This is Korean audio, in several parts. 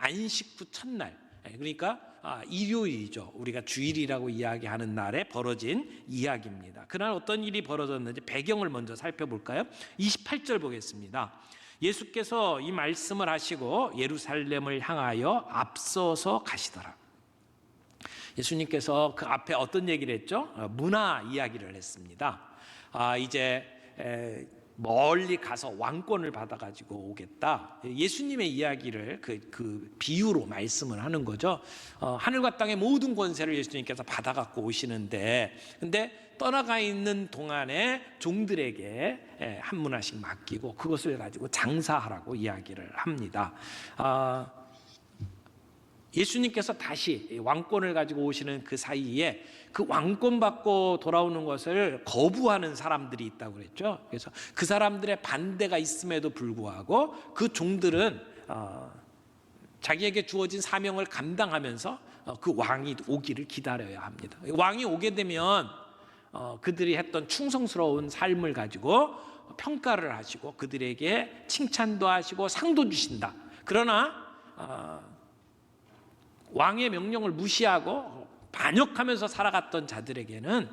안식 후 첫날, 그러니까 일요일이죠. 우리가 주일이라고 이야기하는 날에 벌어진 이야기입니다. 그날 어떤 일이 벌어졌는지 배경을 먼저 살펴볼까요? 28절 보겠습니다. 예수께서 이 말씀을 하시고 예루살렘을 향하여 앞서서 가시더라. 예수님께서 그 앞에 어떤 얘기를 했죠? 문화 이야기를 했습니다. 이제 멀리 가서 왕권을 받아가지고 오겠다. 예수님의 이야기를 그 비유로 말씀을 하는 거죠. 하늘과 땅의 모든 권세를 예수님께서 받아갖고 오시는데, 근데 떠나가 있는 동안에 종들에게 한 문화씩 맡기고 그것을 가지고 장사하라고 이야기를 합니다. 예수님께서 다시 왕권을 가지고 오시는 그 사이에 그 왕권 받고 돌아오는 것을 거부하는 사람들이 있다고 그랬죠. 그래서 그 사람들의 반대가 있음에도 불구하고 그 종들은 자기에게 주어진 사명을 감당하면서 그 왕이 오기를 기다려야 합니다. 왕이 오게 되면 그들이 했던 충성스러운 삶을 가지고 평가를 하시고 그들에게 칭찬도 하시고 상도 주신다. 그러나 왕의 명령을 무시하고 반역하면서 살아갔던 자들에게는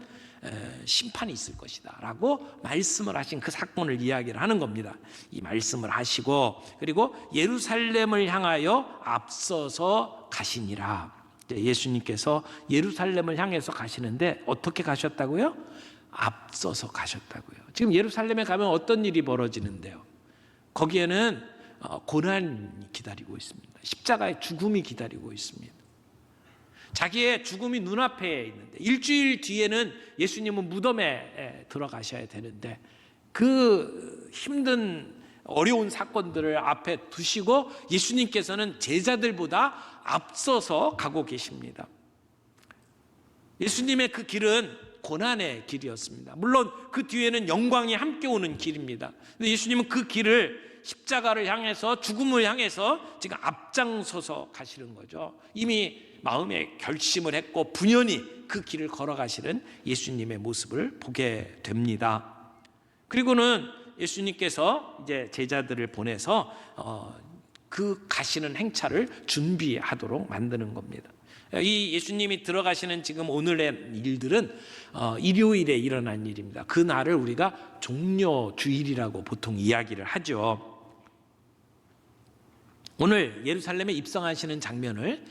심판이 있을 것이다 라고 말씀을 하신 그 사건을 이야기를 하는 겁니다. 이 말씀을 하시고 그리고 예루살렘을 향하여 앞서서 가시니라. 예수님께서 예루살렘을 향해서 가시는데 어떻게 가셨다고요? 앞서서 가셨다고요. 지금 예루살렘에 가면 어떤 일이 벌어지는데요? 거기에는 고난이 기다리고 있습니다. 십자가의 죽음이 기다리고 있습니다. 자기의 죽음이 눈앞에 있는데 일주일 뒤에는 예수님은 무덤에 들어가셔야 되는데 그 힘든 어려운 사건들을 앞에 두시고 예수님께서는 제자들보다 앞서서 가고 계십니다. 예수님의 그 길은 고난의 길이었습니다. 물론 그 뒤에는 영광이 함께 오는 길입니다. 근데 예수님은 그 길을 십자가를 향해서 죽음을 향해서 지금 앞장서서 가시는 거죠. 이미 마음에 결심을 했고 분연히 그 길을 걸어가시는 예수님의 모습을 보게 됩니다. 그리고는 예수님께서 이제 제자들을 보내서 그 가시는 행차를 준비하도록 만드는 겁니다. 이 예수님이 들어가시는 지금 오늘의 일들은 일요일에 일어난 일입니다. 그 날을 우리가 종려주일이라고 보통 이야기를 하죠. 오늘 예루살렘에 입성하시는 장면을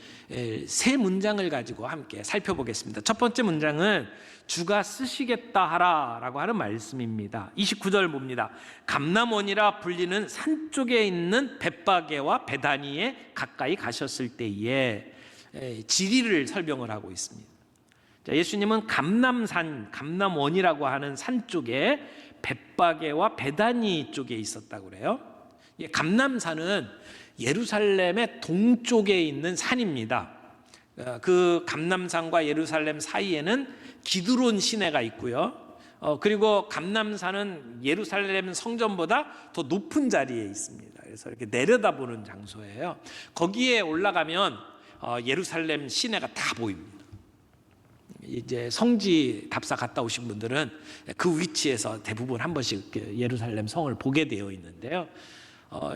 세 문장을 가지고 함께 살펴보겠습니다. 첫 번째 문장은 주가 쓰시겠다 하라라고 하는 말씀입니다. 29절 봅니다. 감람원이라 불리는 산 쪽에 있는 벳바게와 베다니에 가까이 가셨을 때에 지리를 설명을 하고 있습니다. 예수님은 감람원이라고 하는 산 쪽에 벳바게와 베다니 쪽에 있었다고 그래요. 감람산은 예루살렘의 동쪽에 있는 산입니다. 그 감람산과 예루살렘 사이에는 기드론 시내가 있고요. 그리고 감람산은 예루살렘 성전보다 더 높은 자리에 있습니다. 그래서 이렇게 내려다보는 장소예요. 거기에 올라가면 예루살렘 시내가 다 보입니다. 이제 성지 답사 갔다 오신 분들은 그 위치에서 대부분 한 번씩 예루살렘 성을 보게 되어 있는데요.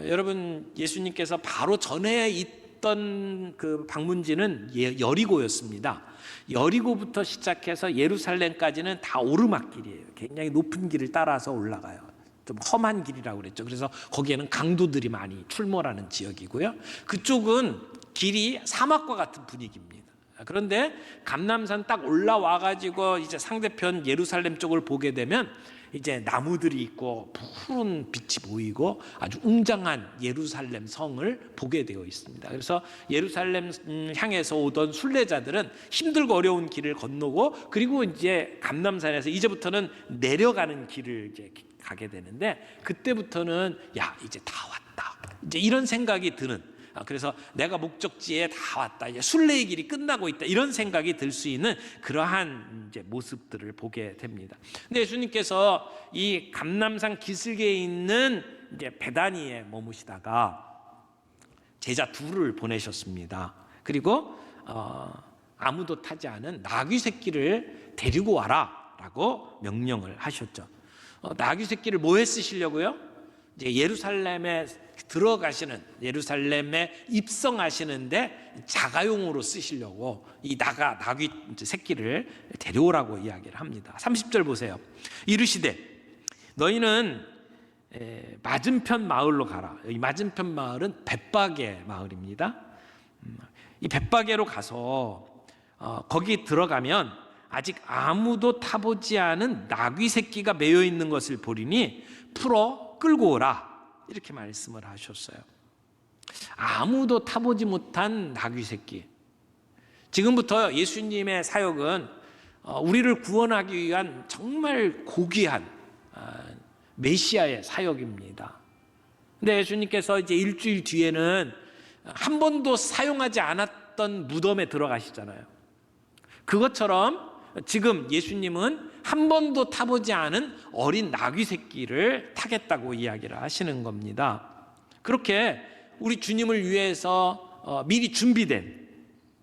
여러분 예수님께서 바로 전에 있던 그 방문지는 여리고였습니다. 여리고부터 시작해서 예루살렘까지는 다 오르막길이에요. 굉장히 높은 길을 따라서 올라가요. 좀 험한 길이라고 그랬죠. 그래서 거기에는 강도들이 많이 출몰하는 지역이고요. 그쪽은 길이 사막과 같은 분위기입니다. 그런데 감람산 딱 올라와 가지고 이제 상대편 예루살렘 쪽을 보게 되면 이제 나무들이 있고 푸른 빛이 보이고 아주 웅장한 예루살렘 성을 보게 되어 있습니다. 그래서 예루살렘 향해서 오던 순례자들은 힘들고 어려운 길을 건너고 그리고 이제 감람산에서 이제부터는 내려가는 길을 이제 가게 되는데 그때부터는 야 이제 다 왔다 이제 이런 생각이 드는 그래서 내가 목적지에 다 왔다. 이제 순례의 길이 끝나고 있다. 이런 생각이 들 수 있는 그러한 이제 모습들을 보게 됩니다. 근데 예수님께서 이 감람산 기슭에 있는 이제 베다니에 머무시다가 제자 둘을 보내셨습니다. 그리고 아무도 타지 않은 나귀 새끼를 데리고 와라라고 명령을 하셨죠. 나귀 새끼를 뭐에 쓰시려고요? 이제 예루살렘에 들어가시는, 예루살렘에 입성하시는데 자가용으로 쓰시려고 이 나귀 새끼를 데려오라고 이야기를 합니다. 30절 보세요. 이르시되 너희는 맞은편 마을로 가라. 이 맞은편 마을은 벳바게 마을입니다. 이 벳바게로 가서 거기 들어가면 아직 아무도 타보지 않은 나귀 새끼가 매여 있는 것을 보리니 풀어 끌고 오라, 이렇게 말씀을 하셨어요. 아무도 타보지 못한 나귀 새끼. 지금부터 예수님의 사역은 우리를 구원하기 위한 정말 고귀한 메시아의 사역입니다. 근데 예수님께서 이제 일주일 뒤에는 한 번도 사용하지 않았던 무덤에 들어가시잖아요. 그것처럼 지금 예수님은 한 번도 타보지 않은 어린 나귀 새끼를 타겠다고 이야기를 하시는 겁니다. 그렇게 우리 주님을 위해서 미리 준비된,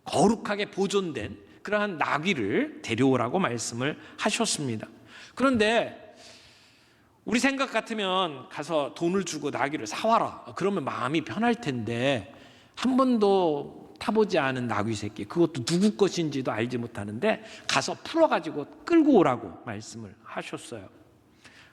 거룩하게 보존된 그러한 나귀를 데려오라고 말씀을 하셨습니다. 그런데 우리 생각 같으면 가서 돈을 주고 나귀를 사와라, 그러면 마음이 편할 텐데 한 번도 타보지 않은 나귀 새끼, 그것도 누구 것인지도 알지 못하는데 가서 풀어가지고 끌고 오라고 말씀을 하셨어요.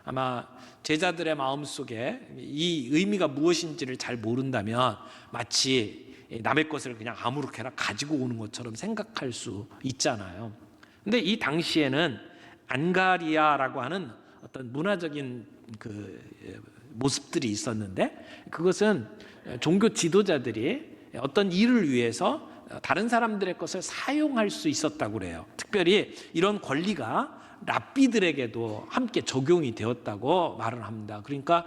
아마 제자들의 마음속에 이 의미가 무엇인지를 잘 모른다면 마치 남의 것을 그냥 아무렇게나 가지고 오는 것처럼 생각할 수 있잖아요. 근데 이 당시에는 안가리아라고 하는 어떤 문화적인 그 모습들이 있었는데, 그것은 종교 지도자들이 어떤 일을 위해서 다른 사람들의 것을 사용할 수 있었다고 그래요. 특별히 이런 권리가 랍비들에게도 함께 적용이 되었다고 말을 합니다. 그러니까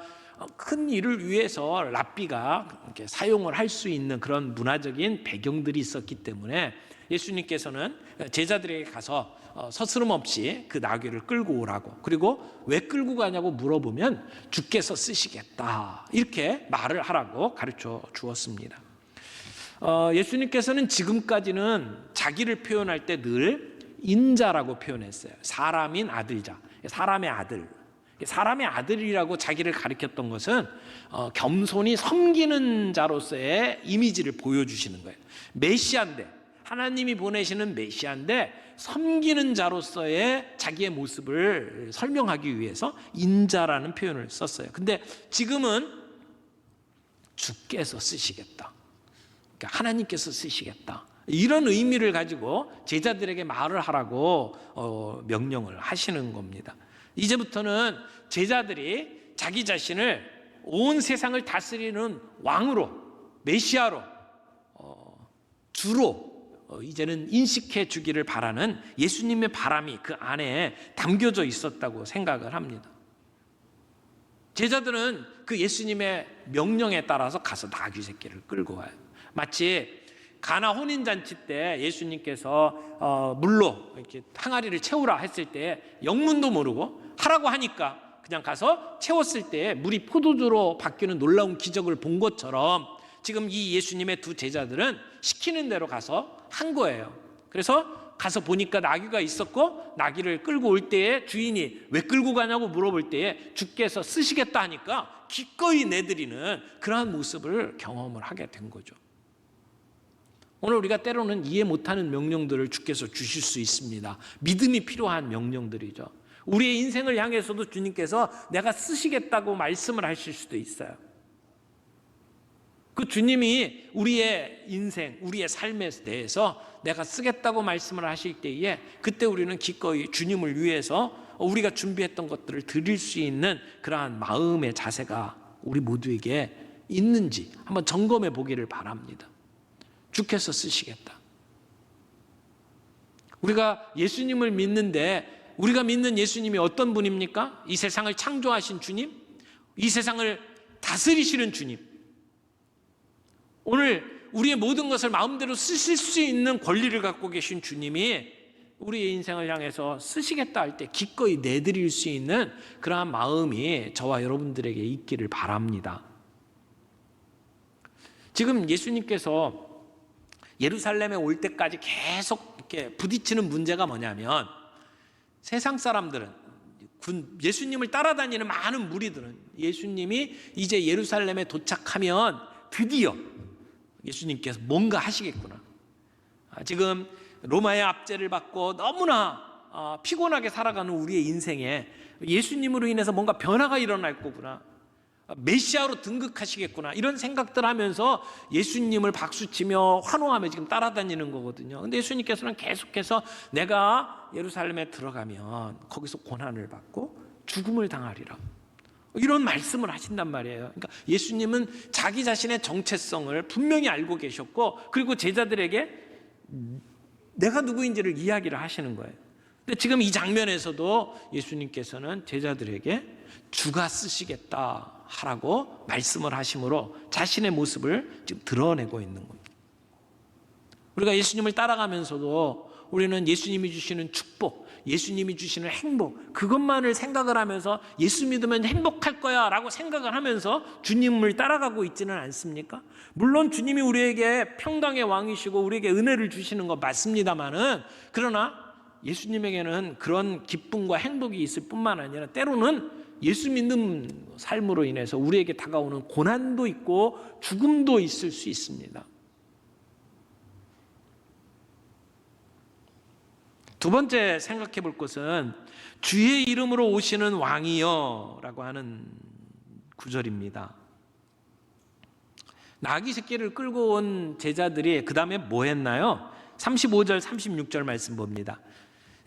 큰 일을 위해서 랍비가 이렇게 사용을 할 수 있는 그런 문화적인 배경들이 있었기 때문에 예수님께서는 제자들에게 가서 서스럼 없이 그 나귀를 끌고 오라고, 그리고 왜 끌고 가냐고 물어보면 주께서 쓰시겠다, 이렇게 말을 하라고 가르쳐 주었습니다. 예수님께서는 지금까지는 자기를 표현할 때 늘 인자라고 표현했어요. 사람인 아들자, 사람의 아들. 사람의 아들이라고 자기를 가리켰던 것은 겸손히 섬기는 자로서의 이미지를 보여주시는 거예요. 메시아인데, 하나님이 보내시는 메시아인데 섬기는 자로서의 자기의 모습을 설명하기 위해서 인자라는 표현을 썼어요. 근데 지금은 주께서 쓰시겠다, 그러니까 하나님께서 쓰시겠다, 이런 의미를 가지고 제자들에게 말을 하라고 명령을 하시는 겁니다. 이제부터는 제자들이 자기 자신을 온 세상을 다스리는 왕으로, 메시아로, 주로 이제는 인식해 주기를 바라는 예수님의 바람이 그 안에 담겨져 있었다고 생각을 합니다. 제자들은 그 예수님의 명령에 따라서 가서 나귀 새끼를 끌고 와요. 마치 가나 혼인잔치 때 예수님께서 물로 이렇게 항아리를 채우라 했을 때 영문도 모르고 하라고 하니까 그냥 가서 채웠을 때 물이 포도주로 바뀌는 놀라운 기적을 본 것처럼 지금 이 예수님의 두 제자들은 시키는 대로 가서 한 거예요. 그래서 가서 보니까 나귀가 있었고, 나귀를 끌고 올 때에 주인이 왜 끌고 가냐고 물어볼 때에 주께서 쓰시겠다 하니까 기꺼이 내드리는 그러한 모습을 경험을 하게 된 거죠. 오늘 우리가 때로는 이해 못하는 명령들을 주께서 주실 수 있습니다. 믿음이 필요한 명령들이죠. 우리의 인생을 향해서도 주님께서 내가 쓰시겠다고 말씀을 하실 수도 있어요. 그 주님이 우리의 인생, 우리의 삶에 대해서 내가 쓰겠다고 말씀을 하실 때에 그때 우리는 기꺼이 주님을 위해서 우리가 준비했던 것들을 드릴 수 있는 그러한 마음의 자세가 우리 모두에게 있는지 한번 점검해 보기를 바랍니다. 주께서 쓰시겠다. 우리가 예수님을 믿는데 우리가 믿는 예수님이 어떤 분입니까? 이 세상을 창조하신 주님, 이 세상을 다스리시는 주님, 오늘 우리의 모든 것을 마음대로 쓰실 수 있는 권리를 갖고 계신 주님이 우리의 인생을 향해서 쓰시겠다 할 때 기꺼이 내드릴 수 있는 그러한 마음이 저와 여러분들에게 있기를 바랍니다. 지금 예수님께서 예루살렘에 올 때까지 계속 이렇게 부딪히는 문제가 뭐냐면, 세상 사람들은, 예수님을 따라다니는 많은 무리들은 예수님이 이제 예루살렘에 도착하면 드디어 예수님께서 뭔가 하시겠구나. 지금 로마의 압제를 받고 너무나 피곤하게 살아가는 우리의 인생에 예수님으로 인해서 뭔가 변화가 일어날 거구나. 메시아로 등극하시겠구나. 이런 생각들 하면서 예수님을 박수치며 환호하며 지금 따라다니는 거거든요. 근데 예수님께서는 계속해서 내가 예루살렘에 들어가면 거기서 고난을 받고 죽음을 당하리라. 이런 말씀을 하신단 말이에요. 그러니까 예수님은 자기 자신의 정체성을 분명히 알고 계셨고, 그리고 제자들에게 내가 누구인지를 이야기를 하시는 거예요. 근데 지금 이 장면에서도 예수님께서는 제자들에게 주가 쓰시겠다 하라고 말씀을 하심으로 자신의 모습을 지금 드러내고 있는 겁니다. 우리가 예수님을 따라가면서도 우리는 예수님이 주시는 축복, 예수님이 주시는 행복, 그것만을 생각을 하면서 예수 믿으면 행복할 거야 라고 생각을 하면서 주님을 따라가고 있지는 않습니까? 물론 주님이 우리에게 평강의 왕이시고 우리에게 은혜를 주시는 거 맞습니다만은, 그러나 예수님에게는 그런 기쁨과 행복이 있을 뿐만 아니라 때로는 예수 믿는 삶으로 인해서 우리에게 다가오는 고난도 있고 죽음도 있을 수 있습니다. 두 번째 생각해 볼 것은 주의 이름으로 오시는 왕이여 라고 하는 구절입니다. 나귀 새끼를 끌고 온 제자들이 그 다음에 뭐 했나요? 35절 36절 말씀 봅니다.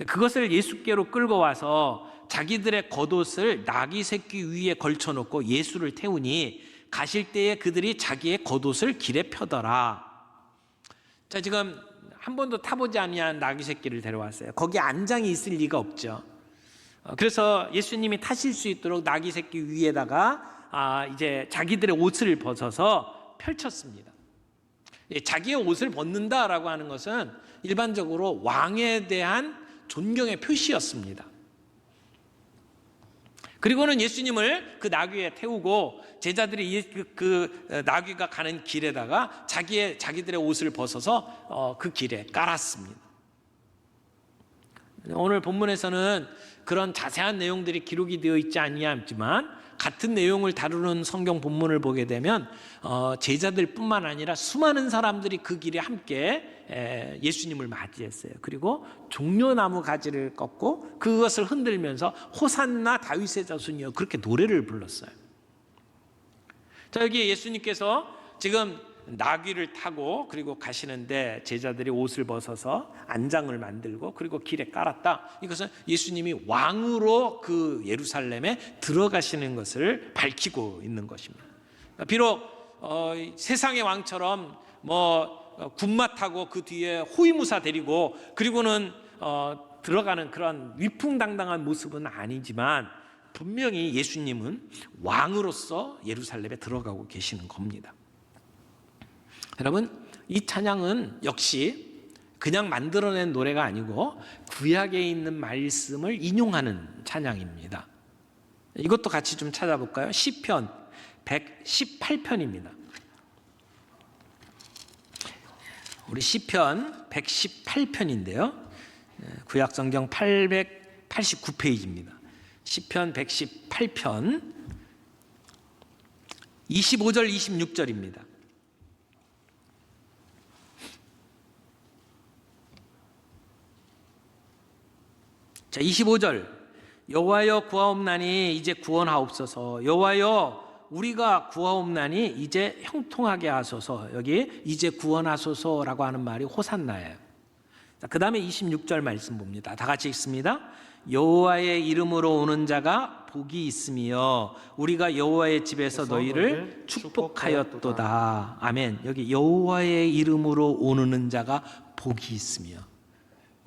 그것을 예수께로 끌고 와서 자기들의 겉옷을 나귀 새끼 위에 걸쳐놓고 예수를 태우니 가실 때에 그들이 자기의 겉옷을 길에 펴더라. 자, 지금 한 번도 타보지 아니한 나귀 새끼를 데려왔어요. 거기 안장이 있을 리가 없죠. 그래서 예수님이 타실 수 있도록 나귀 새끼 위에다가 이제 자기들의 옷을 벗어서 펼쳤습니다. 자기의 옷을 벗는다라고 하는 것은 일반적으로 왕에 대한 존경의 표시였습니다. 그리고는 예수님을 그 나귀에 태우고 제자들이 그 나귀가 가는 길에다가 자기들의 옷을 벗어서 그 길에 깔았습니다. 오늘 본문에서는 그런 자세한 내용들이 기록이 되어 있지 아니하지만 같은 내용을 다루는 성경 본문을 보게 되면 제자들뿐만 아니라 수많은 사람들이 그 길에 함께 예수님을 맞이했어요. 그리고 종려나무 가지를 꺾고 그것을 흔들면서 호산나 다윗의 자손이여 그렇게 노래를 불렀어요. 자, 여기 예수님께서 지금 나귀를 타고 그리고 가시는데 제자들이 옷을 벗어서 안장을 만들고 그리고 길에 깔았다. 이것은 예수님이 왕으로 그 예루살렘에 들어가시는 것을 밝히고 있는 것입니다. 비록 세상의 왕처럼 군마 타고 그 뒤에 호위무사 데리고 그리고는 들어가는 그런 위풍당당한 모습은 아니지만 분명히 예수님은 왕으로서 예루살렘에 들어가고 계시는 겁니다. 여러분, 이 찬양은 역시 그냥 만들어낸 노래가 아니고 구약에 있는 말씀을 인용하는 찬양입니다. 이것도 같이 좀 찾아볼까요? 시편 118편입니다. 우리 시편 118편인데요. 구약 성경 889페이지입니다. 시편 118편 25절 26절입니다. 자, 25절 여호와여 구하옵나니 이제 구원하옵소서. 여호와여 우리가 구하옵나니 이제 형통하게 하소서. 여기 이제 구원하소서라고 하는 말이 호산나예요. 그 다음에 26절 말씀 봅니다. 다 같이 읽습니다. 여호와의 이름으로 오는 자가 복이 있으며 우리가 여호와의 집에서 너희를 축복하였도다. 아멘. 여기 여호와의 이름으로 오는 자가 복이 있으며,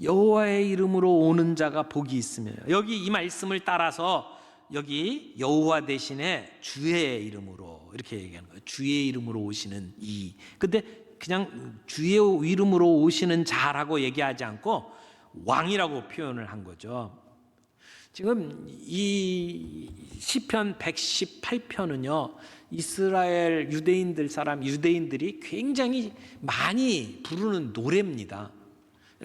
여호와의 이름으로 오는 자가 복이 있으며, 여기 이 말씀을 따라서 여기 여호와 대신에 주의 이름으로 이렇게 얘기하는 거예요. 주의 이름으로 오시는 이. 근데 그냥 주의 이름으로 오시는 자라고 얘기하지 않고 왕이라고 표현을 한 거죠. 지금 이 시편 118편은요 이스라엘 유대인들이 굉장히 많이 부르는 노래입니다.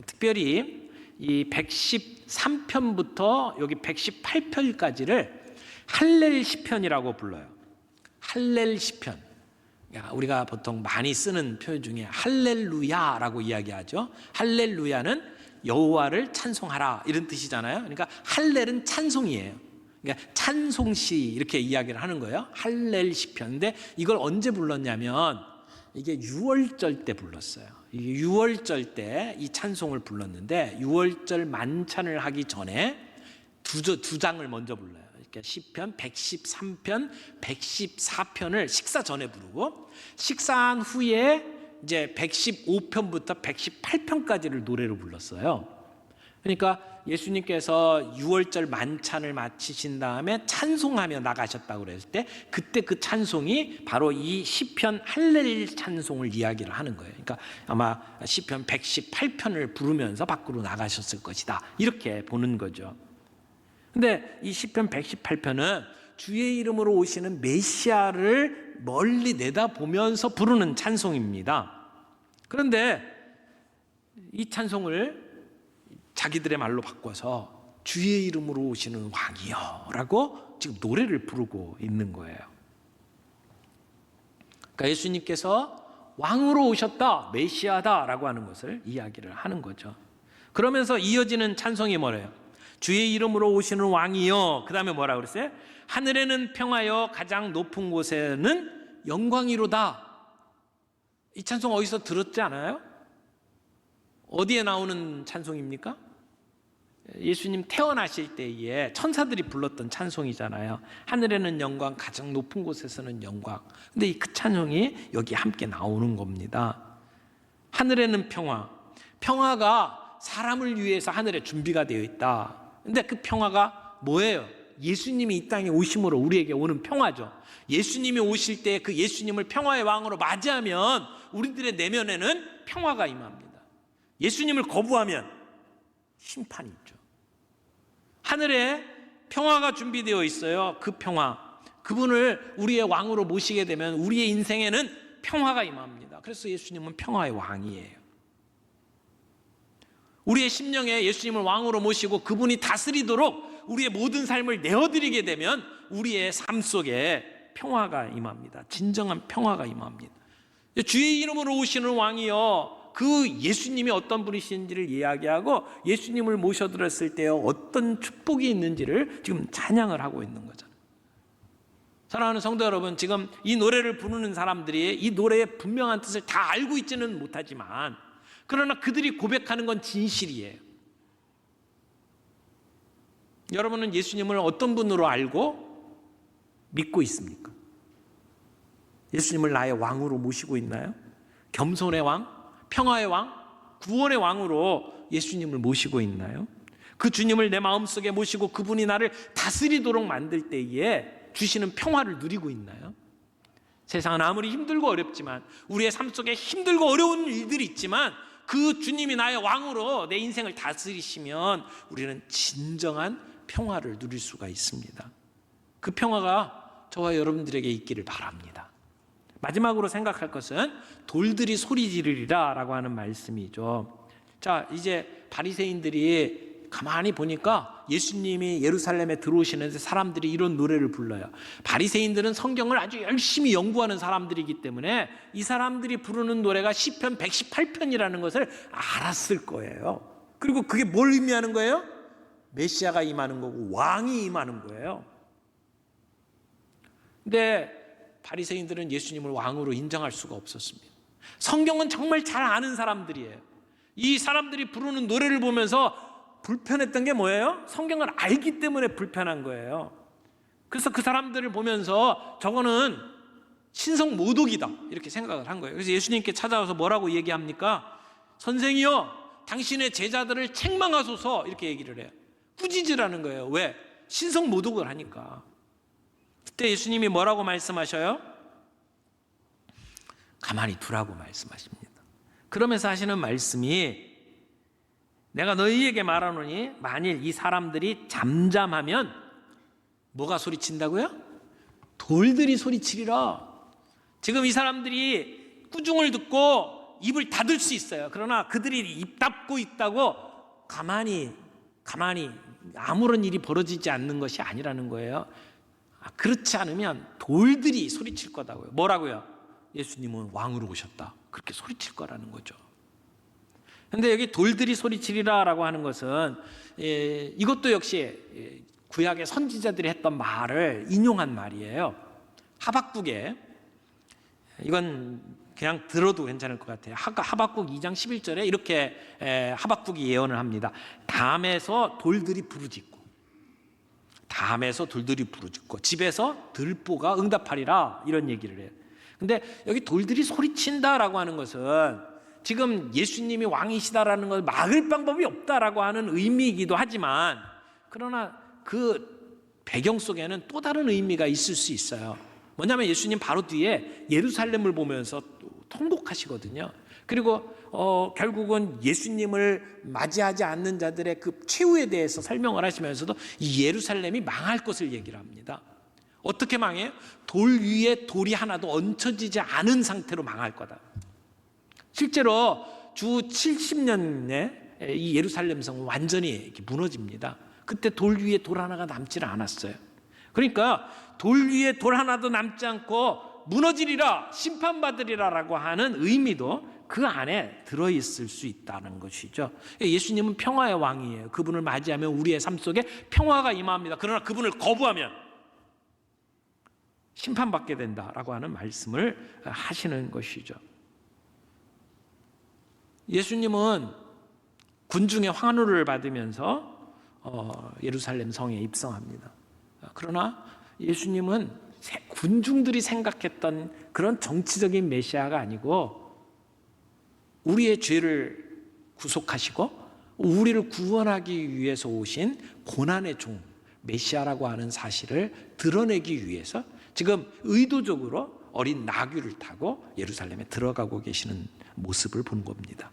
특별히 이 113편부터 여기 118편까지를 할렐 시편이라고 불러요. 할렐 시편. 우리가 보통 많이 쓰는 표현 중에 할렐루야라고 이야기하죠. 할렐루야는 여호와를 찬송하라 이런 뜻이잖아요. 그러니까 할렐은 찬송이에요. 그러니까 찬송시 이렇게 이야기를 하는 거예요. 할렐 시편. 근데 이걸 언제 불렀냐면 이게 유월절 때 불렀어요. 이게 유월절 때 이 찬송을 불렀는데 유월절 만찬을 하기 전에 두 장을 먼저 불러요. 그러니까 시편 113편, 114편을 식사 전에 부르고 식사한 후에 이제 115편부터 118편까지를 노래로 불렀어요. 그러니까 예수님께서 유월절 만찬을 마치신 다음에 찬송하며 나가셨다고 그랬을 때 그때 그 찬송이 바로 이 시편 할렐 찬송을 이야기를 하는 거예요. 그러니까 아마 시편 118편을 부르면서 밖으로 나가셨을 것이다 이렇게 보는 거죠. 근데 이 시편 118편은 주의 이름으로 오시는 메시아를 멀리 내다보면서 부르는 찬송입니다. 그런데 이 찬송을 자기들의 말로 바꿔서 주의 이름으로 오시는 왕이여 라고 지금 노래를 부르고 있는 거예요. 그러니까 예수님께서 왕으로 오셨다, 메시아다 라고 하는 것을 이야기를 하는 거죠. 그러면서 이어지는 찬송이 뭐래요? 주의 이름으로 오시는 왕이여. 그 다음에 뭐라 그랬어요? 하늘에는 평화여, 가장 높은 곳에는 영광이로다. 이 찬송 어디서 들었지 않아요? 어디에 나오는 찬송입니까? 예수님 태어나실 때에 천사들이 불렀던 찬송이잖아요. 하늘에는 영광, 가장 높은 곳에서는 영광. 근데 그 찬송이 여기 함께 나오는 겁니다. 하늘에는 평화. 평화가 사람을 위해서 하늘에 준비가 되어 있다. 근데 그 평화가 뭐예요? 예수님이 이 땅에 오심으로 우리에게 오는 평화죠. 예수님이 오실 때 그 예수님을 평화의 왕으로 맞이하면 우리들의 내면에는 평화가 임합니다. 예수님을 거부하면 심판이 있죠. 하늘에 평화가 준비되어 있어요. 그 평화, 그분을 우리의 왕으로 모시게 되면 우리의 인생에는 평화가 임합니다. 그래서 예수님은 평화의 왕이에요. 우리의 심령에 예수님을 왕으로 모시고 그분이 다스리도록 우리의 모든 삶을 내어드리게 되면 우리의 삶 속에 평화가 임합니다. 진정한 평화가 임합니다. 주의 이름으로 오시는 왕이여, 그 예수님이 어떤 분이신지를 이야기하고 예수님을 모셔들었을 때 어떤 축복이 있는지를 지금 찬양을 하고 있는 거잖아요. 사랑하는 성도 여러분, 지금 이 노래를 부르는 사람들이 이 노래의 분명한 뜻을 다 알고 있지는 못하지만 그러나 그들이 고백하는 건 진실이에요. 여러분은 예수님을 어떤 분으로 알고 믿고 있습니까? 예수님을 나의 왕으로 모시고 있나요? 겸손의 왕, 평화의 왕, 구원의 왕으로 예수님을 모시고 있나요? 그 주님을 내 마음속에 모시고 그분이 나를 다스리도록 만들 때에 주시는 평화를 누리고 있나요? 세상은 아무리 힘들고 어렵지만, 우리의 삶 속에 힘들고 어려운 일들이 있지만 그 주님이 나의 왕으로 내 인생을 다스리시면 우리는 진정한 평화를 누릴 수가 있습니다. 그 평화가 저와 여러분들에게 있기를 바랍니다. 마지막으로 생각할 것은 돌들이 소리 지르리라 라고 하는 말씀이죠. 자, 이제 바리새인들이 가만히 보니까 예수님이 예루살렘에 들어오시는데 사람들이 이런 노래를 불러요. 바리새인들은 성경을 아주 열심히 연구하는 사람들이기 때문에 이 사람들이 부르는 노래가 시편 118편이라는 것을 알았을 거예요. 그리고 그게 뭘 의미하는 거예요? 메시아가 임하는 거고 왕이 임하는 거예요. 근데 바리새인들은 예수님을 왕으로 인정할 수가 없었습니다. 성경은 정말 잘 아는 사람들이에요. 이 사람들이 부르는 노래를 보면서 불편했던 게 뭐예요? 성경을 알기 때문에 불편한 거예요. 그래서 그 사람들을 보면서 저거는 신성 모독이다 이렇게 생각을 한 거예요. 그래서 예수님께 찾아와서 뭐라고 얘기합니까? 선생이여, 당신의 제자들을 책망하소서 이렇게 얘기를 해요. 꾸짖으라는 거예요. 왜? 신성 모독을 하니까. 그때 예수님이 뭐라고 말씀하셔요? 가만히 두라고 말씀하십니다. 그러면서 하시는 말씀이, 내가 너희에게 말하노니 만일 이 사람들이 잠잠하면 뭐가 소리친다고요? 돌들이 소리치리라. 지금 이 사람들이 꾸중을 듣고 입을 닫을 수 있어요. 그러나 그들이 입 닫고 있다고 가만히 아무런 일이 벌어지지 않는 것이 아니라는 거예요. 그렇지 않으면 돌들이 소리칠 거다고요. 뭐라고요? 예수님은 왕으로 오셨다. 그렇게 소리칠 거라는 거죠. 그런데 여기 돌들이 소리치리라라고 하는 것은 이것도 역시 구약의 선지자들이 했던 말을 인용한 말이에요. 하박국에, 이건 그냥 들어도 괜찮을 것 같아요. 하박국 2장 11절에 이렇게 하박국이 예언을 합니다. 담에서 돌들이 부르짖고 집에서 들보가 응답하리라, 이런 얘기를 해요. 근데 여기 돌들이 소리친다라고 하는 것은 지금 예수님이 왕이시다라는 걸 막을 방법이 없다라고 하는 의미이기도 하지만, 그러나 그 배경 속에는 또 다른 의미가 있을 수 있어요. 뭐냐면 예수님 바로 뒤에 예루살렘을 보면서 통곡하시거든요. 그리고 결국은 예수님을 맞이하지 않는 자들의 그 최후에 대해서 설명을 하시면서도 이 예루살렘이 망할 것을 얘기를 합니다. 어떻게 망해요? 돌 위에 돌이 하나도 얹혀지지 않은 상태로 망할 거다. 실제로 주 70년에 이 예루살렘 성은 완전히 이렇게 무너집니다. 그때 돌 위에 돌 하나가 남지 않았어요. 그러니까 돌 위에 돌 하나도 남지 않고 무너지리라, 심판받으리라라고 하는 의미도 그 안에 들어있을 수 있다는 것이죠. 예수님은 평화의 왕이에요. 그분을 맞이하면 우리의 삶 속에 평화가 임합니다. 그러나 그분을 거부하면 심판받게 된다라고 하는 말씀을 하시는 것이죠. 예수님은 군중의 환호를 받으면서 예루살렘 성에 입성합니다. 그러나 예수님은 군중들이 생각했던 그런 정치적인 메시아가 아니고 우리의 죄를 구속하시고 우리를 구원하기 위해서 오신 고난의 종 메시아라고 하는 사실을 드러내기 위해서 지금 의도적으로 어린 나귀를 타고 예루살렘에 들어가고 계시는 모습을 본 겁니다.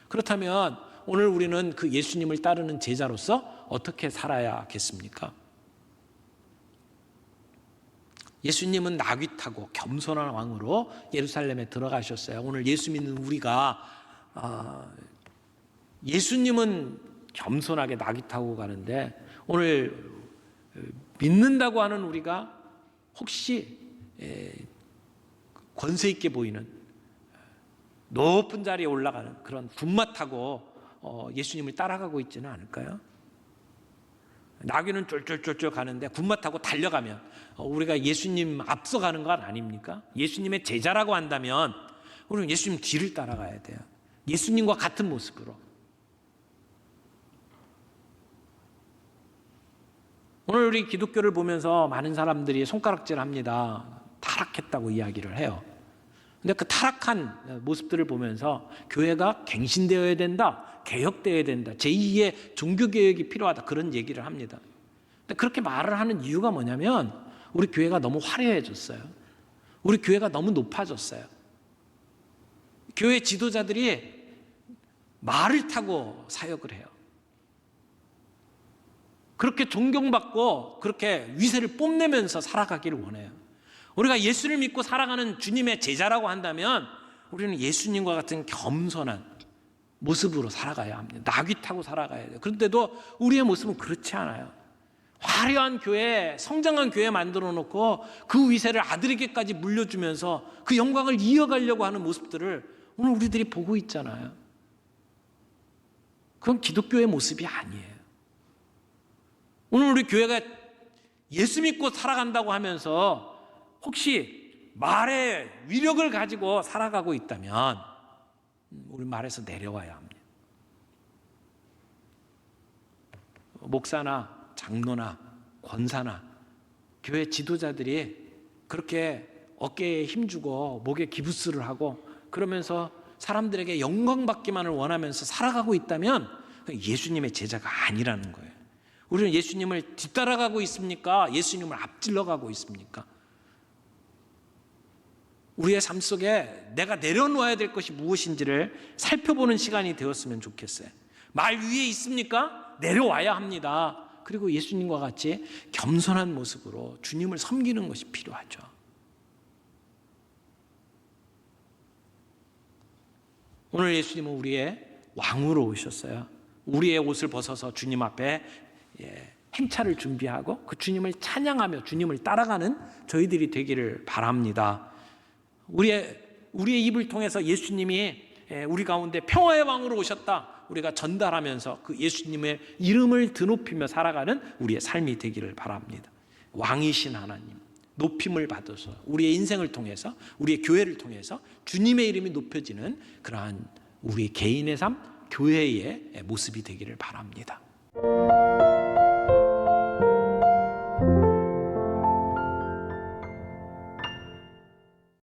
그렇다면 오늘 우리는 그 예수님을 따르는 제자로서 어떻게 살아야겠습니까? 예수님은 나귀 타고 겸손한 왕으로 예루살렘에 들어가셨어요. 오늘 예수 믿는 우리가 예수님은 겸손하게 나귀 타고 가는데 오늘 믿는다고 하는 우리가 혹시 권세 있게 보이는 높은 자리에 올라가는 그런 군마 타고 예수님을 따라가고 있지는 않을까요? 나귀는 쫄쫄쫄쫄 가는데 군마 타고 달려가면 우리가 예수님 앞서가는 것 아닙니까? 예수님의 제자라고 한다면 우리는 예수님 뒤를 따라가야 돼요. 예수님과 같은 모습으로. 오늘 우리 기독교를 보면서 많은 사람들이 손가락질합니다. 타락했다고 이야기를 해요. 근데 그 타락한 모습들을 보면서 교회가 갱신되어야 된다, 개혁되어야 된다, 제2의 종교개혁이 필요하다, 그런 얘기를 합니다. 근데 그렇게 말을 하는 이유가 뭐냐면 우리 교회가 너무 화려해졌어요. 우리 교회가 너무 높아졌어요. 교회 지도자들이 말을 타고 사역을 해요. 그렇게 존경받고 그렇게 위세를 뽐내면서 살아가기를 원해요. 우리가 예수를 믿고 살아가는 주님의 제자라고 한다면 우리는 예수님과 같은 겸손한 모습으로 살아가야 합니다. 나귀 타고 살아가야 돼요. 그런데도 우리의 모습은 그렇지 않아요. 화려한 교회, 성장한 교회 만들어 놓고 그 위세를 아들에게까지 물려주면서 그 영광을 이어가려고 하는 모습들을 오늘 우리들이 보고 있잖아요. 그건 기독교의 모습이 아니에요. 오늘 우리 교회가 예수 믿고 살아간다고 하면서 혹시 말의 위력을 가지고 살아가고 있다면 우리 말에서 내려와야 합니다. 목사나 장로나 권사나 교회 지도자들이 그렇게 어깨에 힘주고 목에 기부스를 하고 그러면서 사람들에게 영광받기만을 원하면서 살아가고 있다면 예수님의 제자가 아니라는 거예요. 우리는 예수님을 뒤따라가고 있습니까? 예수님을 앞질러 가고 있습니까? 우리의 삶 속에 내가 내려놓아야 될 것이 무엇인지를 살펴보는 시간이 되었으면 좋겠어요. 말 위에 있습니까? 내려와야 합니다. 그리고 예수님과 같이 겸손한 모습으로 주님을 섬기는 것이 필요하죠. 오늘 예수님은 우리의 왕으로 오셨어요. 우리의 옷을 벗어서 주님 앞에 행차를 준비하고 그 주님을 찬양하며 주님을 따라가는 저희들이 되기를 바랍니다. 우리의 입을 통해서 예수님이 우리 가운데 평화의 왕으로 오셨다 우리가 전달하면서 그 예수님의 이름을 드높이며 살아가는 우리의 삶이 되기를 바랍니다. 왕이신 하나님 높임을 받아서 우리의 인생을 통해서 우리의 교회를 통해서 주님의 이름이 높여지는 그러한 우리 개인의 삶, 교회의 모습이 되기를 바랍니다.